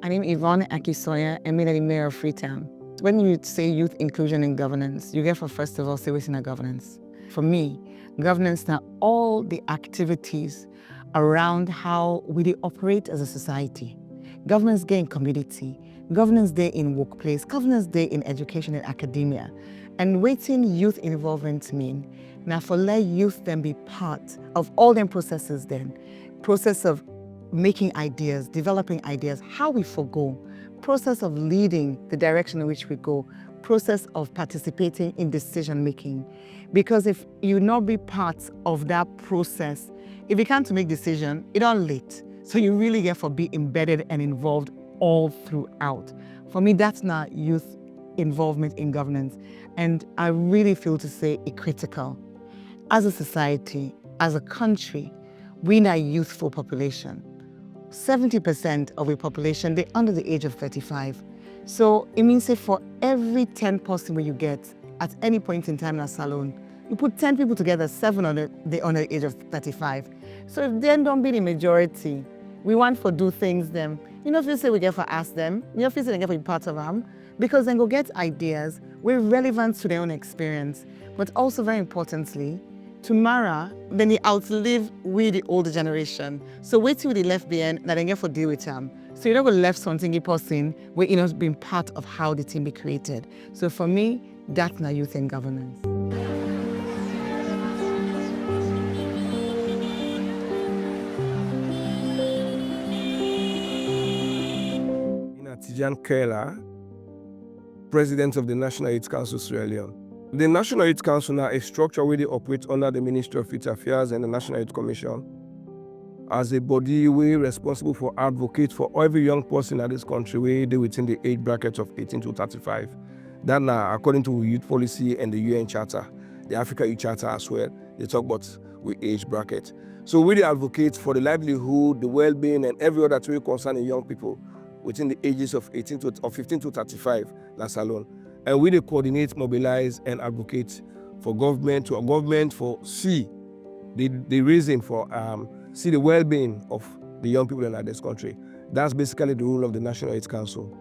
My name is Yvonne Akisoya, eminently Mayor of Freetown. When you say youth inclusion in governance, you get for first of all, say what's in a governance. For me, governance now all the activities around how we operate as a society. Governance day in community, governance day in workplace, governance day in education and academia. And waiting youth involvement mean, now for let youth then be part of all them processes then. Process of making ideas, developing ideas, how we forgo, process of leading the direction in which we go, process of participating in decision making. Because if you not be part of that process, if you can't make decision, it all late. So you really get for be embedded and involved all throughout. For me, that's not youth involvement in governance. And I really feel to say it critical. As a society, as a country, we are a youthful population. 70% of the population, they're under the age of 35. So it means that for every 10 person where you get at any point in time in a salon, you put 10 people together, 7 under the age of 35. So if they don't be the majority, we want to do things them. You know, if you say we get for ask them, you know, if you say they get for be part of them, because then go get ideas, we're relevant to their own experience. But also very importantly, tomorrow, then they outlive we the older generation. So wait till they left behind that they get for deal with them. So you don't go left something person where you know being part of how the team be created. So for me, that's not youth and governance. Tijan Kela, President of the National Youth Council, Sierra Leone. The National Youth Council now is a structure where they operate under the Ministry of Youth Affairs and the National Youth Commission as a body we responsible for advocate for every young person in this country where they within the age bracket of 18 to 35. That now, according to youth policy and the UN Charter, the Africa Youth Charter as well, they talk about with age bracket. So we advocate for the livelihood, the well-being, and every other thing concerning young people within the ages of 15 to 35, that's alone. And we coordinate, mobilize, and advocate for government for see the reason for see the well-being of the young people in this country. That's basically the role of the National Youth Council.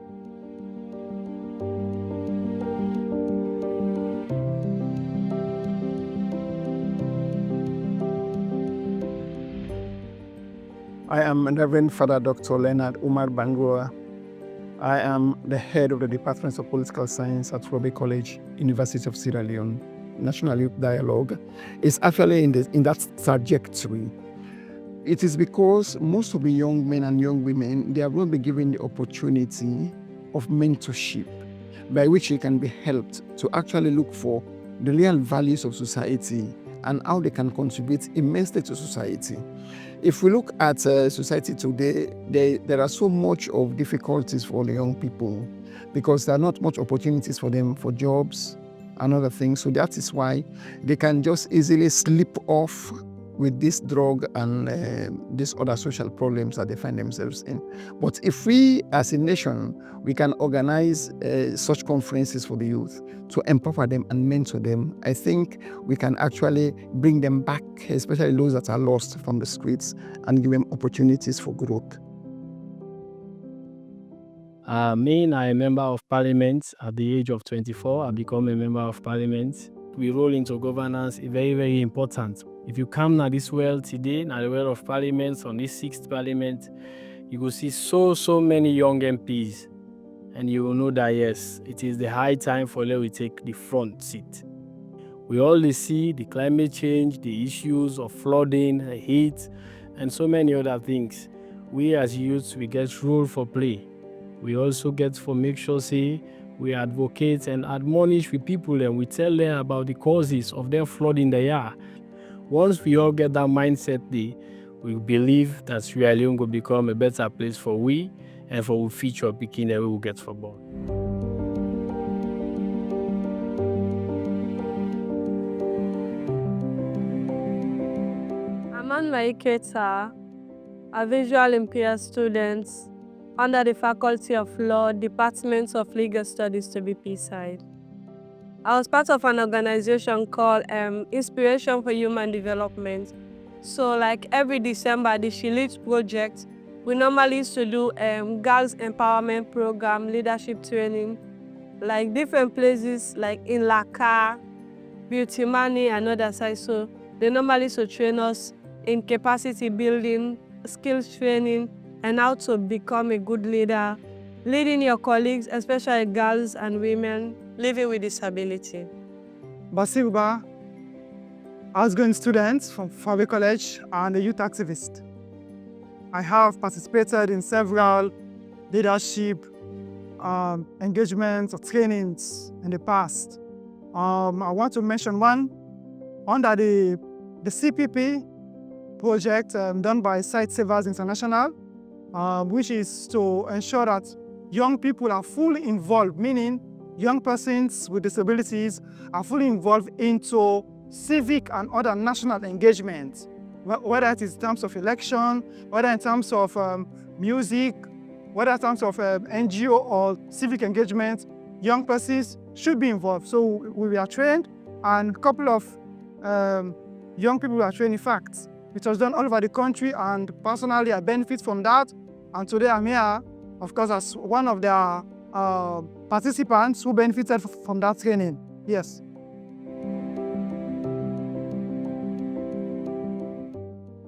I am Reverend Father Dr. Leonard Umar Bangura. I am the head of the Department of Political Science at Robe College, University of Sierra Leone. National Youth Dialogue is actually in that trajectory. It is because most of the young men and young women, they have not been given the opportunity of mentorship by which they can be helped to actually look for the real values of society and how they can contribute immensely to society. If we look at society today, there are so much of difficulties for the young people because there are not much opportunities for them for jobs and other things. So that is why they can just easily slip off with this drug and these other social problems that they find themselves in. But if we, as a nation, we can organize such conferences for the youth to empower them and mentor them, I think we can actually bring them back, especially those that are lost from the streets, and give them opportunities for growth. Me, I'm a member of parliament at the age of 24. I become a member of parliament. We roll into governance, very, very important. If you come now this world today, now the world of parliament, on this 6th parliament, you will see so many young MPs. And you will know that, yes, it is the high time for them to take the front seat. We always see the climate change, the issues of flooding, heat, and so many other things. We as youths, we get role for play. We also get for make sure, say, we advocate and admonish with people and we tell them about the causes of their flooding they are. Once we all get that mindset, we believe that Sierra Leone will become a better place for we and for future picking that we will get for born. Aman Maiketa, a visual impaired student under the Faculty of Law, Department of Legal Studies to be P-side. I was part of an organization called Inspiration for Human Development, So like every December, the She Leads project, we normally used to do girls empowerment program, leadership training, like different places like in Laka, Beauty Money and other sites. So they normally used to train us in capacity building, skills training, and how to become a good leader, leading your colleagues, especially girls and women living with disability. Basiruba, outgoing student from Fawe College and a youth activist. I have participated in several leadership engagements or trainings in the past. I want to mention one under the CPP project done by Sight Savers International, which is to ensure that young people are fully involved, meaning young persons with disabilities are fully involved into civic and other national engagements, whether it is in terms of election, whether in terms of music, whether in terms of NGO or civic engagement, young persons should be involved. So we are trained, and a couple of young people are trained, in fact. It was done all over the country, and personally I benefit from that. And today I'm here, of course, as one of the participants who benefited from that training. Yes.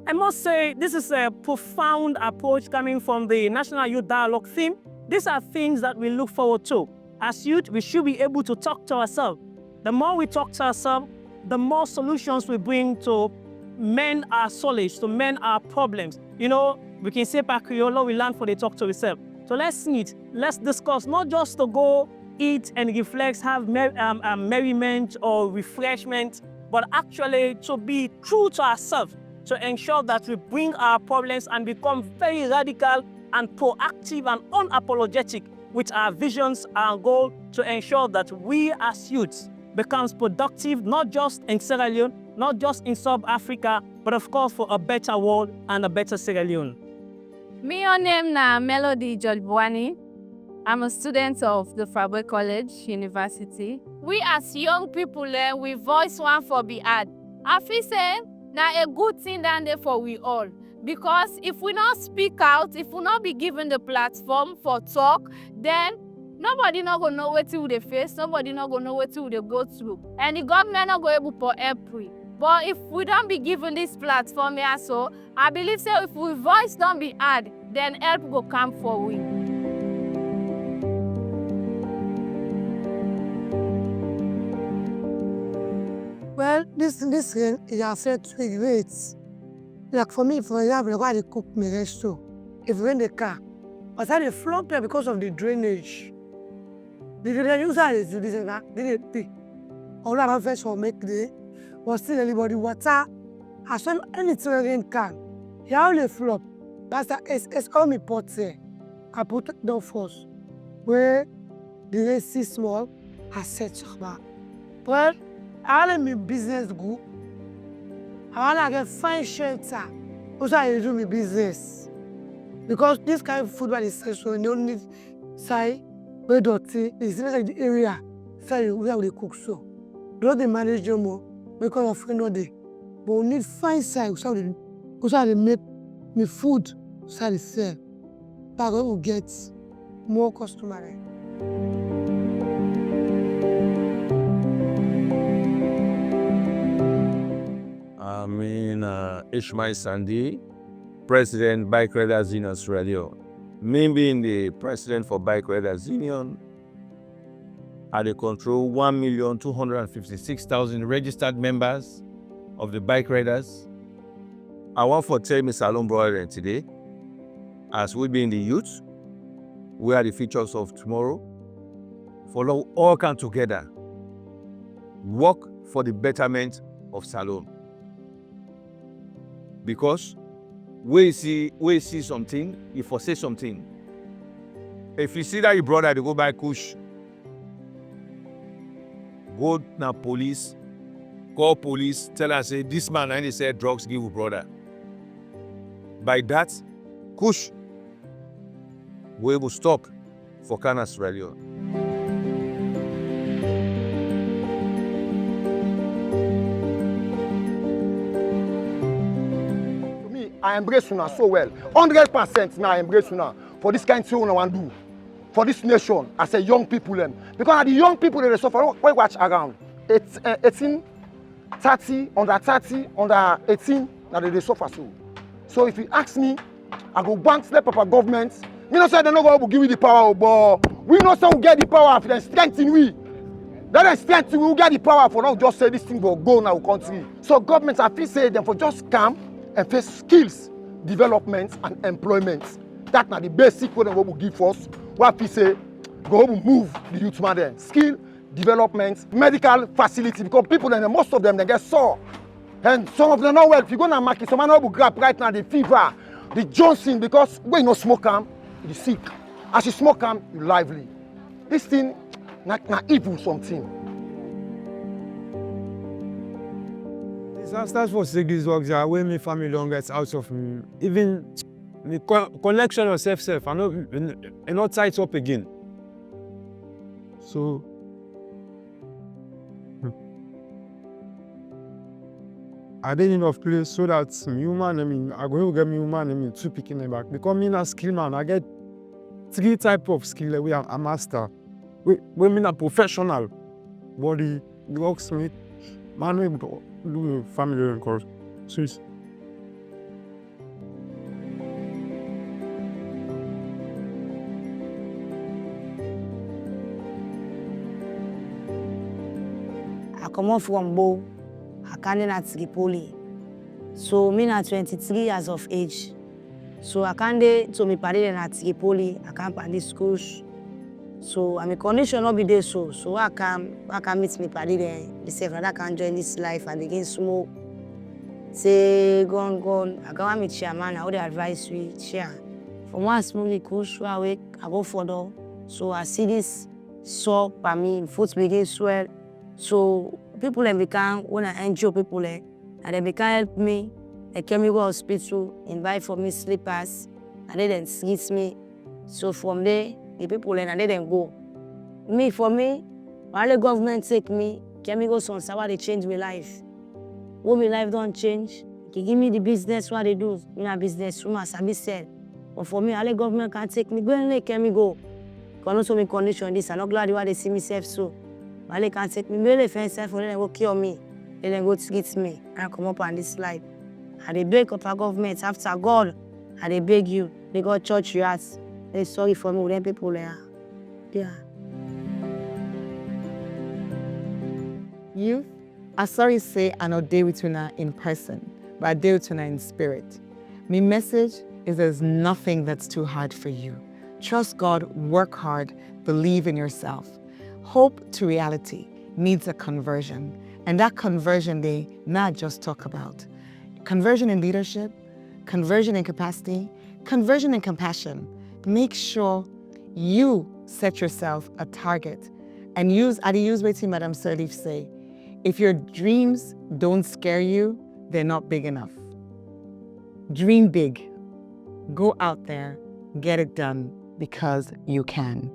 I must say, this is a profound approach coming from the National Youth Dialogue theme. These are things that we look forward to. As youth, we should be able to talk to ourselves. The more we talk to ourselves, the more solutions we bring to mend our solace, to mend our problems. You know, we can say Pacriolo, we learn for the talk to ourselves. So let's meet, let's discuss, not just to go eat and reflect, have merriment or refreshment, but actually to be true to ourselves, to ensure that we bring our problems and become very radical and proactive and unapologetic with our visions and goal to ensure that we as youths becomes productive, not just in Sierra Leone, not just in South Africa, but of course for a better world and a better Sierra Leone. My name is Melody Jolbuani. I'm a student of the Fawe College University. We as young people, we voice one for be heard. I feel say na a good thing down there for we all. Because if we not speak out, if we not be given the platform for talk, then nobody not gonna know what they face, nobody not gonna know what they go through. And the government not going able to help we. But if we don't be given this platform here, so I believe so if we voice don't be heard, then help will come for we. Well, this rain is affect three rates. Like for me, for example, I cook my resto. If we in the car, I start to flop here because of the drainage. The drainage is the all I have for make the but still anybody water. As soon anything rain can, you only flop. That's it's all me pot there. I put it down first. Where the rain is small, I set back. Well, I want my business go. I want to get fine shelter. Also, I do my business. Because this kind of food is essential, you don't need say, where dirty, it's like the area, say where we cook so. Don't they manage them more because of friend all day. But we need fine side, so they make me food, so they sell. But we will get more customers. Ishmael Sandy, President Bike Riders Union Australia. Me being the president for Bike Riders Union, I control 1,256,000 registered members of the bike riders. I want to tell Mr. Salon brother today, as we be in the youth, we are the futures of tomorrow. Follow all come together, work for the betterment of Salon. Because we see something, you foresee something. If you see that your brother they go buy kush, go na police, call police, tell us say this man and they say drugs give you brother. By that, kush we will stop for Can Australia. I embrace una so well. 100% now I embrace una for this kind of thing una want do. For this nation, as a young people them. Because the young people they suffer, why watch around? 18, 30, under 18, now they suffer so. So if you ask me, I go bank step up a government. Me not say they're not going to give me the power, but we know some will get the power for the strength in we. That is strength we will get the power for not just say this thing will go in our country. So governments I feel say them for just come and face skills, development and employment. That's not the basic what they will give us. What we say, go move the youth man there. Skill, development, medical facility, because people then most of them they get sore. And some of them not well. If you go to the market, some will grab right now the fever, the Johnson, because when you no smoke them, you sick. As you smoke them, you lively. This thing not evil something. Disasters for these works are where my family don't get out of me. Even the connection of self, I know I'm not tied up again. So I didn't enough place so that human, I go get me human, two picking them back. Because me a skill man, I get 3 types of skill where I'm a master. When me a professional, body, worksmith, man, we do family course. So I come off from Bo, I can't at Tripoli. So me na 23 years of age. So I can't to me party at Tripoli, I can't party schools. So I'm a condition not be there so I can meet me party there. They say I can join this life and again smoke. Say gone. I go meet chairman, I would advise we chair. From one smoothly cool awake, I go further. So I see this saw by me, foot begin swell. So people like can when I enjoy people like and they can help me. They carry me to hospital, invite for me slippers, and they then treat me. So from there, the people and they then go. For me, while the government take me, carry me go some sour they change my life. When my life don't change, they give me the business what they do. Me a business woman, I be sell. But for me, all the government can take me, go and they carry me go. Because also my condition this, I'm not glad why they see myself so. But they can take me, maybe they self for them go kill me. They then go treat me and come up on this life. And they beg up our government after God, and they beg you. They go church you ask. They're sorry for me with them people there. Yeah. Youth, I sorry say I not deal with you in person, but I deal with you in spirit. My message is there's nothing that's too hard for you. Trust God, work hard, believe in yourself. Hope to reality needs a conversion, and that conversion they not just talk about. Conversion in leadership, conversion in capacity, conversion in compassion. Make sure you set yourself a target and use what Madam Sirleaf say. If your dreams don't scare you, they're not big enough. Dream big. Go out there, get it done because you can.